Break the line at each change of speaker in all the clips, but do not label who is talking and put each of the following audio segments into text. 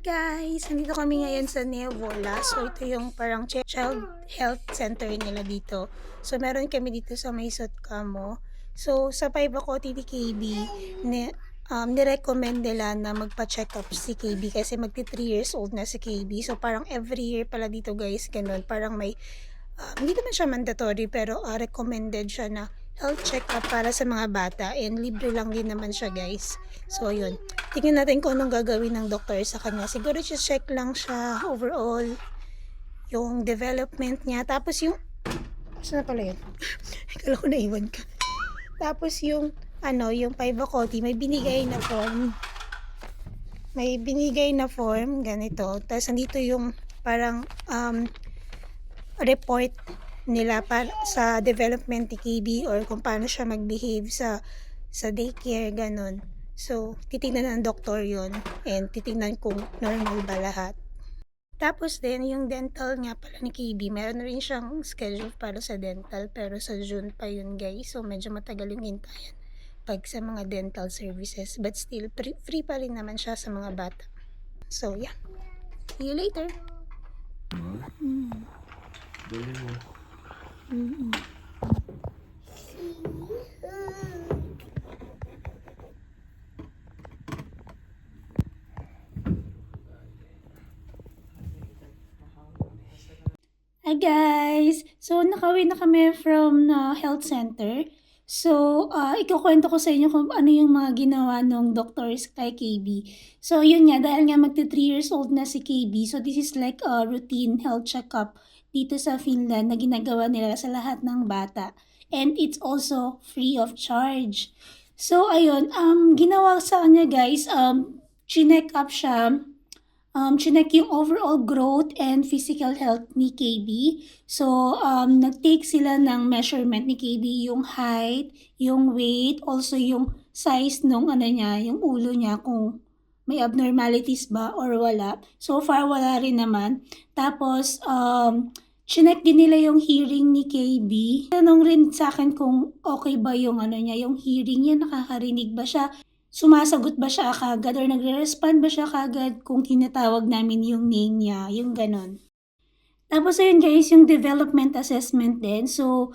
Guys! Nandito kami ngayon sa Nevola. So, ito yung parang child health center nila dito. So, meron kami dito sa may Sotkamo. So, sa 5 ako TTKB, nirecommend nila na magpa-check up si KB kasi magti 3 years old na si KB. So, parang every year pala dito guys, ganun. Parang may, hindi naman siya mandatory pero recommended siya na health check-up para sa mga bata and libre lang din naman siya guys. So yun, tingnan natin kung anong gagawin ng doktor sa kanya. Siguro check lang siya overall yung development niya. Tapos yung saan na pala yun? Kala ko naiwan ka. Tapos yung yung 5 akoti, may binigay na form. May binigay na form ganito. Tapos nandito yung parang report nila para sa development ni KB or kung paano siya mag-behave sa daycare, ganun. So, titignan ng doktor yun and titignan kung normal ba lahat. Tapos din, yung dental nga pala ni KB, meron rin siyang schedule para sa dental pero sa June pa yun guys. So, medyo matagal yung hintayan pag sa mga dental services. But still, free pa rin naman siya sa mga bata. So, yeah. See you later. Hi guys! So, nakauwi na kami from health center. So, ikukwento ko sa inyo kung ano yung mga ginawa ng doctors kay KB. So, yun nga, dahil nga magti 3 years old na si KB. So, this is like a routine health checkup dito sa Finland na ginagawa nila sa lahat ng bata. And it's also free of charge. So, ayun, ginawa sa kanya guys, chinek up siya. Chinek yung overall growth and physical health ni KB. So, nag-take sila ng measurement ni KB, yung height, yung weight, also yung size nung niya, yung ulo niya, kung may abnormalities ba or wala. So far, wala rin naman. Tapos, chinek din nila yung hearing ni KB. Tanong rin sa akin kung okay ba yung niya, yung hearing niya, nakakarinig ba siya? Sumasagot ba siya kagad or nagre-respond ba siya kagad kung tinatawag namin yung name niya, yung ganon. Tapos ayun guys, yung development assessment din. So,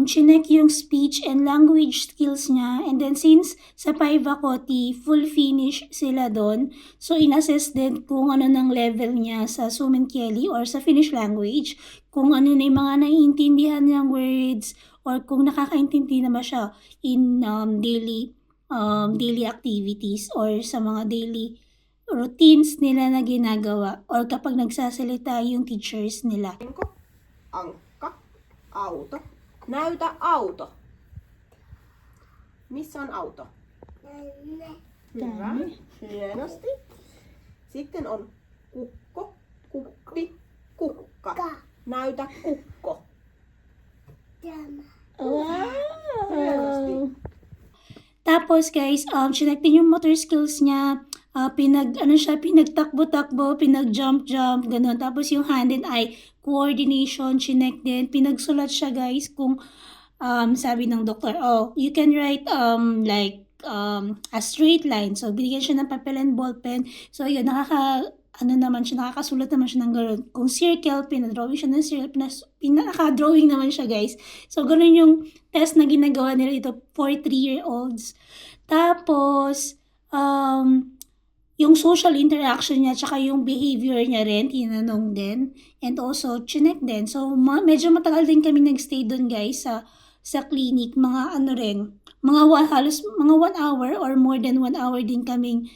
chinek yung speech and language skills niya. And then since sa Paivakoti, full finish sila doon. So, in-assess din kung ano ng level niya sa Sumenkieli or sa Finnish language. Kung ano na yung mga naiintindihan niyang words or kung nakakaintindi na ba siya in daily activities or sa mga daily routines nila na ginagawa or kapag nagsasalita yung teachers nila.
Ankka, auto. Näytä auto. Missä on auto? Hyvä, hienosti. Sitten on kukko, kuppi, kukka. Näytä kukko.
Wow! Tapos guys, chinek din yung motor skills niya. Pinagtakbo-takbo, pinag-jump-jump, gano'n. Tapos yung hand and eye coordination, chinek din. Pinagsulat siya guys kung sabi ng doktor, you can write a straight line. So, binigyan siya ng papel and ballpen. So, yun, nakakasulat naman siya ng gano'n. Kung circle, pinadrawing siya ng circle, pinaka-drawing naman siya guys. So, gano'n yung test na ginagawa nila dito for 3-year-olds. Tapos, yung social interaction niya, tsaka yung behavior niya rin, tinanong din. And also, chinek din. So, medyo matagal din kami nagstay doon guys sa clinic. Mga halos mga 1 hour or more than 1 hour din kaming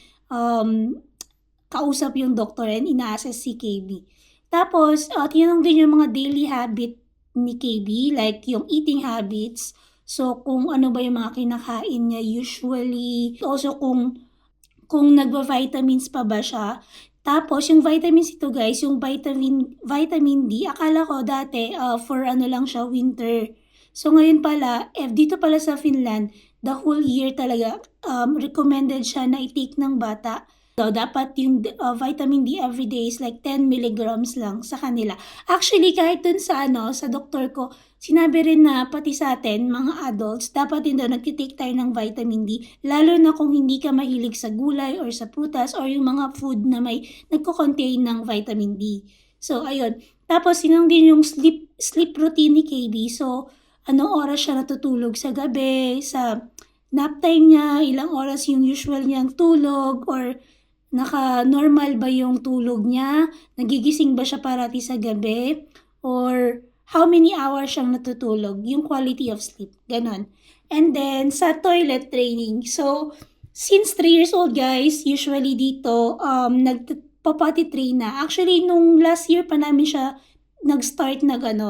kausap yung doktor and ina-assess si KB. Tapos, tinanong din yung mga daily habit ni KB, like yung eating habits. So, kung ano ba yung mga kinakain niya usually. Also, kung nagva-vitamins pa ba siya. Tapos, yung vitamins ito guys, yung vitamin D, akala ko dati for lang siya, winter. So, ngayon pala, dito pala sa Finland, the whole year talaga, recommended siya na i-take ng bata dapat yung vitamin D everyday is like 10 milligrams lang sa kanila. Actually, kahit dun sa sa doktor ko, sinabi rin na pati sa atin, mga adults, dapat din daw nagtitake tayo ng vitamin D, lalo na kung hindi ka mahilig sa gulay or sa prutas or yung mga food na may nagko-contain ng vitamin D. So, ayun. Tapos, yun din yung sleep routine ni KB. So, anong oras siya natutulog sa gabi, sa nap time niya, ilang oras yung usual niyang tulog, or naka-normal ba yung tulog niya, nagigising ba siya parati sa gabi, or how many hours siyang natutulog, yung quality of sleep, ganon. And then, sa toilet training. So, since 3 years old, guys, usually dito, nagpapati train na. Actually, nung last year pa namin siya nag-start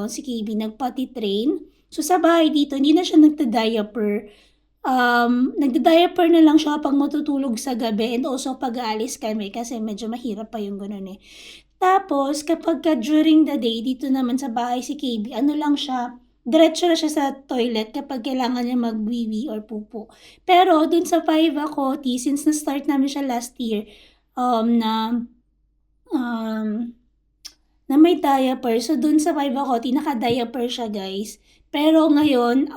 si KB, nagpati train. So, sa bahay dito, hindi na siya nagda-diaper. Nagda-diaper na lang siya pag matutulog sa gabi and also pag aalis kami kasi medyo mahirap pa yung ganun eh. Tapos, kapag during the day, dito naman sa bahay si KB, lang siya, diretso na siya sa toilet kapag kailangan niya magwiwi or pupo. Pero, dun sa 5 ako, since na-start namin siya last year, na may diaper. So, dun sa 5 ako, naka-diaper siya, guys. Pero ngayon,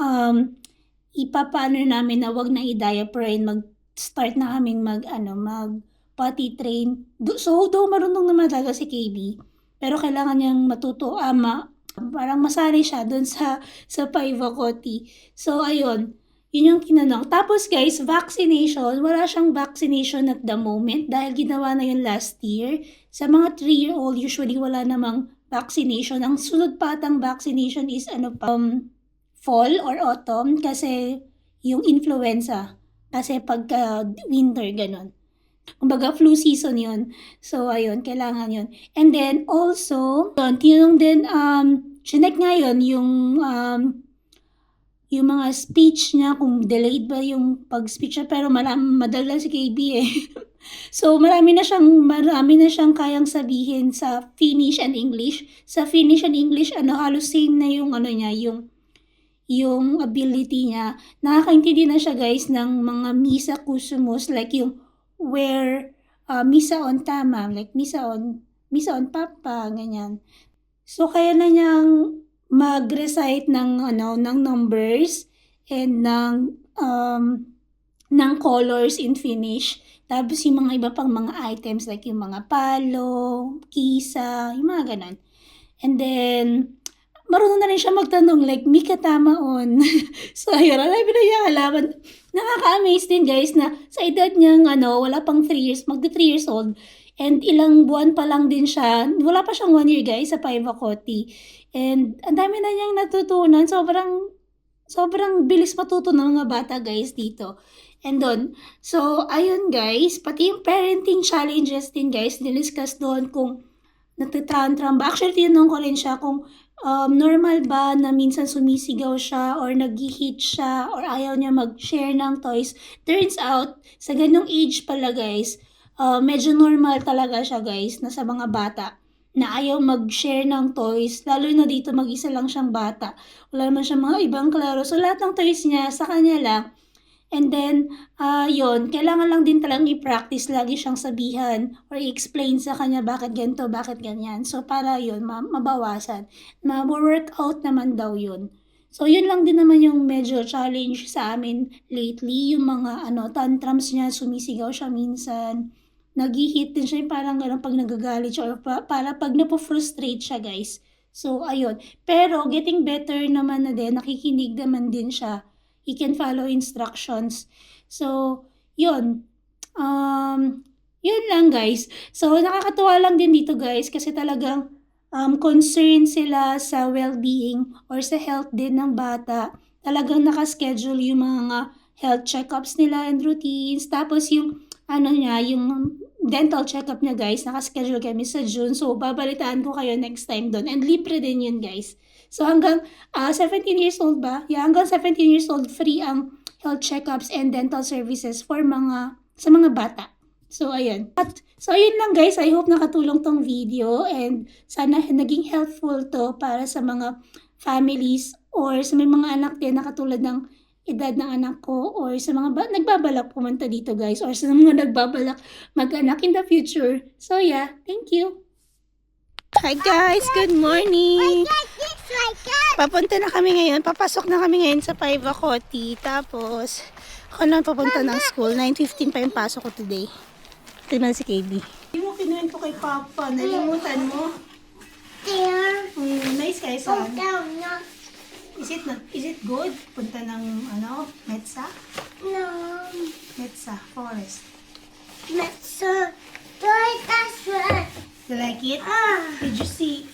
ipapaano namin na wag na i-diaper and mag-start na kaming mag-potty train. So, marunong naman talaga si KB. Pero kailangan niyang matuto, parang masali siya dun sa 5 ako, So, ayun. Yun yung kinanong. Tapos guys, vaccination. Wala siyang vaccination at the moment dahil ginawa na yun last year. Sa mga 3-year-old, usually wala namang vaccination. Ang sunod patang vaccination is fall or autumn kasi yung influenza. Kasi pagka winter, ganun. Kumbaga, flu season yun. So, ayun, kailangan yun. And then, also, tinanong din, chinek nga yun, yung mga speech niya, kung delayed ba yung pag-speech niya, pero madala si KB eh. So, marami na siyang kayang sabihin sa Finnish and English. Sa Finnish and English, halos same na yung niya, yung ability niya. Nakakaintindi na siya, guys, ng mga misa kusumus, like yung where misa on tama, like misa on papa, ganyan. So, kaya na niyang mag-recite ng numbers and ng colors in Finnish. Tapos yung mga iba pang mga items like yung mga palo, kisa, yung mga ganon. And then, marunong na rin siya magtanong like, Mika tama on. So, ayun, alam na niya halaman. Nakaka-amaze din, guys, na sa edad niyang wala pang 3 years, magda 3 years old, and ilang buwan pa lang din siya, wala pa siyang 1 year, guys, sa Paivakoti. And ang dami na niyang natutunan, sobrang bilis matuto ng mga bata, guys, dito. And doon, so, ayun, guys, pati yung parenting challenges din, guys, diniscuss doon kung nagtitantrum ba. Actually, tinanong ko rin siya kung normal ba na minsan sumisigaw siya or nag-hit siya or ayaw niya mag-share ng toys. Turns out, sa ganung age pala, guys, medyo normal talaga siya, guys, na sa mga bata na ayaw mag-share ng toys. Lalo na dito, mag-isa lang siyang bata. Wala naman siyang mga ibang klaro. So, lahat ng toys niya, sa kanya lang. And then, yun, kailangan lang din talagang i-practice, lagi siyang sabihan or i-explain sa kanya bakit ganito, bakit ganyan. So, para yun, mabawasan. Ma-workout naman daw yun. So, yun lang din naman yung medyo challenge sa amin lately. Yung mga tantrums niya, sumisigaw siya minsan. Nag-hit din siya, parang gano'n pag nagagalit siya or para pag napo-frustrate siya, guys. So, ayun. Pero, getting better naman na din, nakikinig naman din siya. He can follow instructions. So, yun. Yun lang, guys. So, nakakatuwa lang din dito, guys, kasi talagang concerned sila sa well-being or sa health din ng bata. Talagang nakaschedule yung mga health checkups nila and routines. Tapos yung yung dental checkup niya, guys, nakaschedule kami sa June. So, babalitaan ko kayo next time doon. And libre din yun, guys. So, hanggang 17 years old ba? Yeah, hanggang 17 years old, free ang health checkups and dental services sa mga bata. So, ayun. So, ayun lang, guys. I hope nakatulong tong video and sana naging helpful to para sa mga families or sa may mga anak din na katulad ng edad ng anak ko or sa mga nagbabalak pumunta dito guys or sa mga nagbabalak mag-anak in the future. So yeah, thank you. Hi guys, good morning. Papunta na kami ngayon, papasok na kami ngayon sa Paivakoti. Tapos ako na papunta ng school, 9:15 pa yung pasok ko today. Tignan si KB. Hindi mo kinuwento kay Papa, nalimutan mo. Nice guys, son. Is it good? Punta ng Metsa?
No.
Metsa Forest.
Metsa. That's right.
You like it? Did you see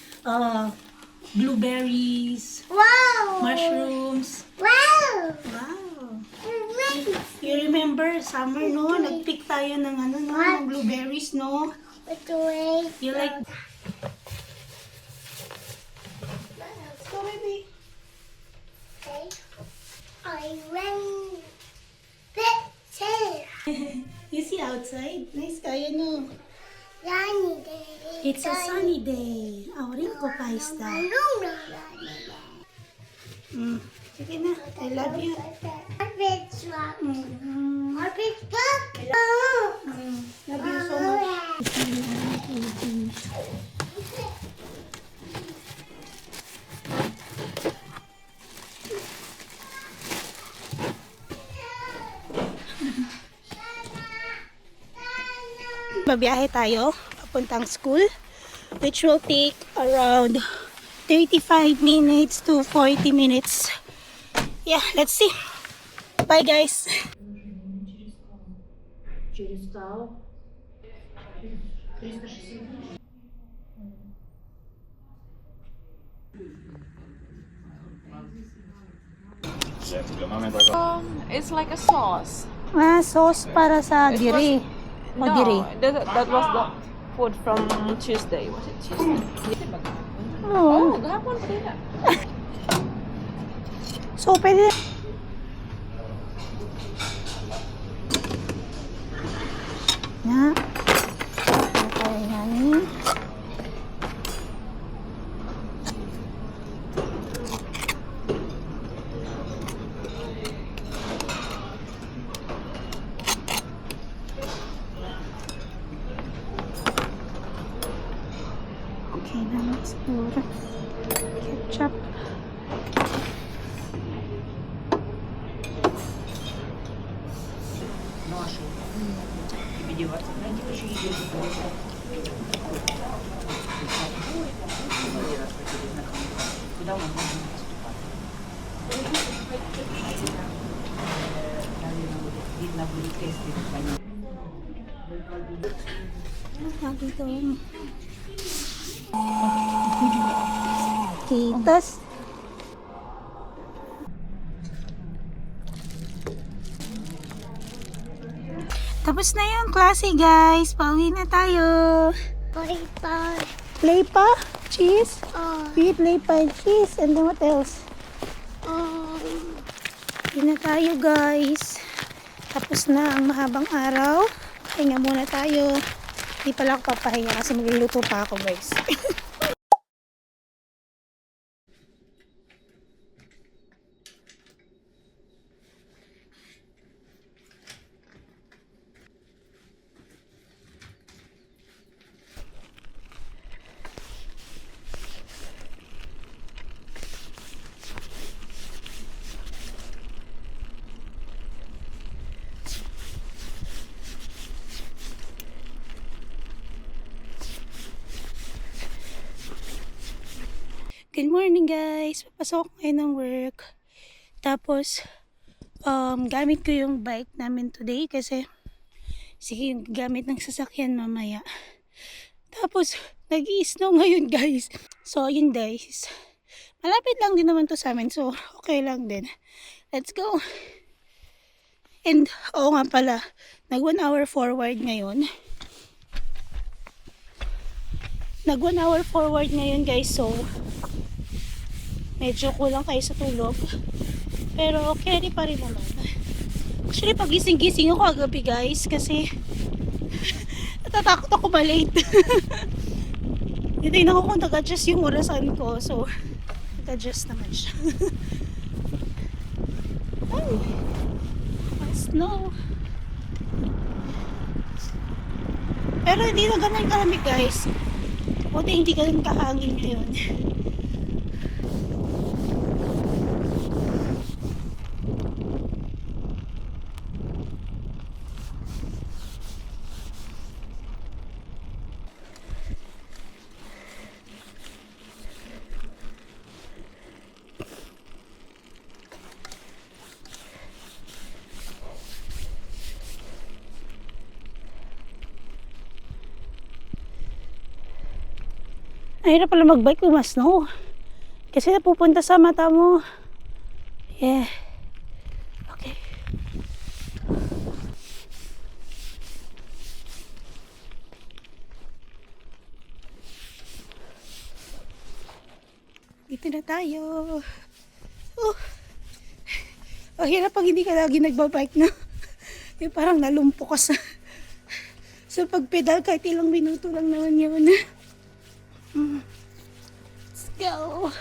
blueberries,
Wow.
mushrooms?
Wow.
Wow. You remember summer, no? Nag-pick tayo ng ng blueberries, no?
Wait, wait.
You like? Go, baby.
I went picture.
You see outside? Nice kaya, no?
Sunny day.
It's a sunny day. Aurinko paista. Sige na. I love you. Love you so much. Babiyahe tayo papuntang school, which will take around 35 minutes to 40 minutes. Yeah, let's see. Bye guys.
It's like a sauce.
Sauce para sa
It
diri. O diri.
that was the food from Tuesday. Was it Tuesday?
Oh.
Oh, gahapon pa din.
So, pwede. Na. Okay, honey. Okay, now let's pour ketchup. Dito. Okay, tas tapos na yung klase guys. Pauwi na tayo. Play pa? Cheese? We play pa and cheese. And then what else? Pauwi na tayo guys. Tapos na ang mahabang araw. Pahinga muna tayo. Hindi pala ako papahinga kasi magluluto pa ako guys. Good morning guys! Papasok ngayon ng work. Tapos, gamit ko yung bike namin today kasi sige yung gamit ng sasakyan mamaya. Tapos, nag-i-snow ngayon guys. So, yun guys. Malapit lang din naman to sa amin. So, okay lang din. Let's go! And, oo nga pala, nag 1 hour forward ngayon. Nag 1 hour forward ngayon guys. So, medyo kulang kayo sa tulog. Pero carry pa rin naman. Actually, pagising-gising ako kagabi guys. Kasi natatakot ako ba-late. Hindi na ako kung nag-adjust yung orasan ko. So, nag-adjust naman siya. Snow. Pero hindi na ganun kalamig guys. Buti hindi ganun kahangin ngayon. Ay, hirap pala mag-bike kung mas snow. Kasi napupunta sa mata mo. Yeah. Okay. Dito na tayo. Oh. Oh, hirap pag hindi ka lagi nagbabike na. Yung parang nalumpo ka sa pagpedal kahit ilang minuto lang naman yun. Let's go.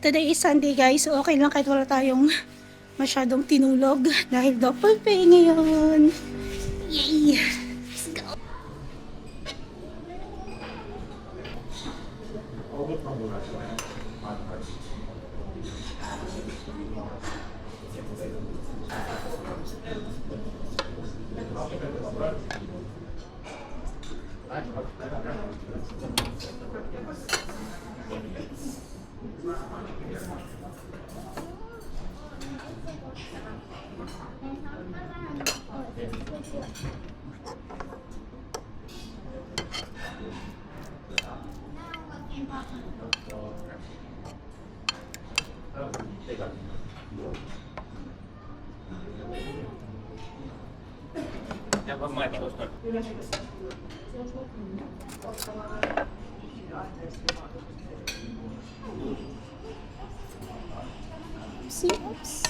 Today is Sunday guys, so okay lang kahit wala tayong masyadong tinulog dahil double pay ngayon. Yay! Let's go. Oops.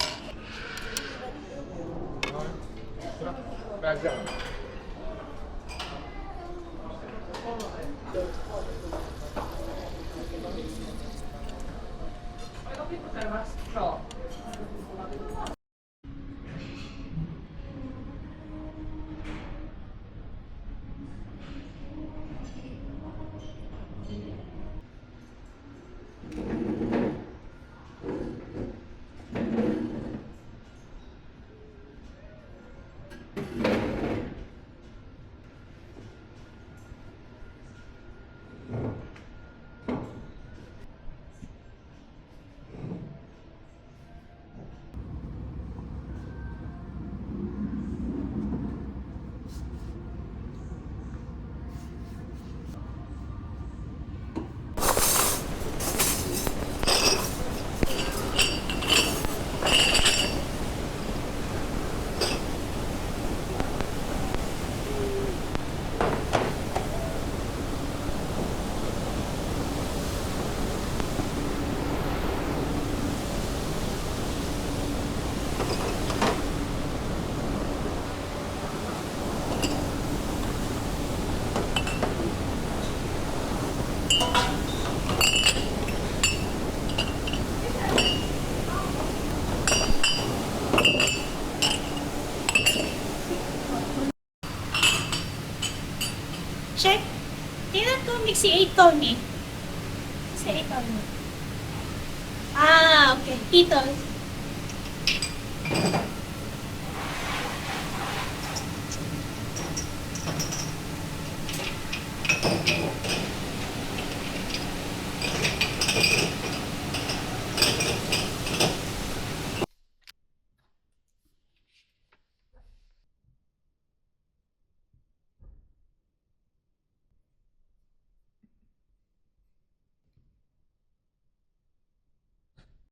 Check. Tingnan ko si 8 Tony. Si 8 Tony. Ah, okay. Ito.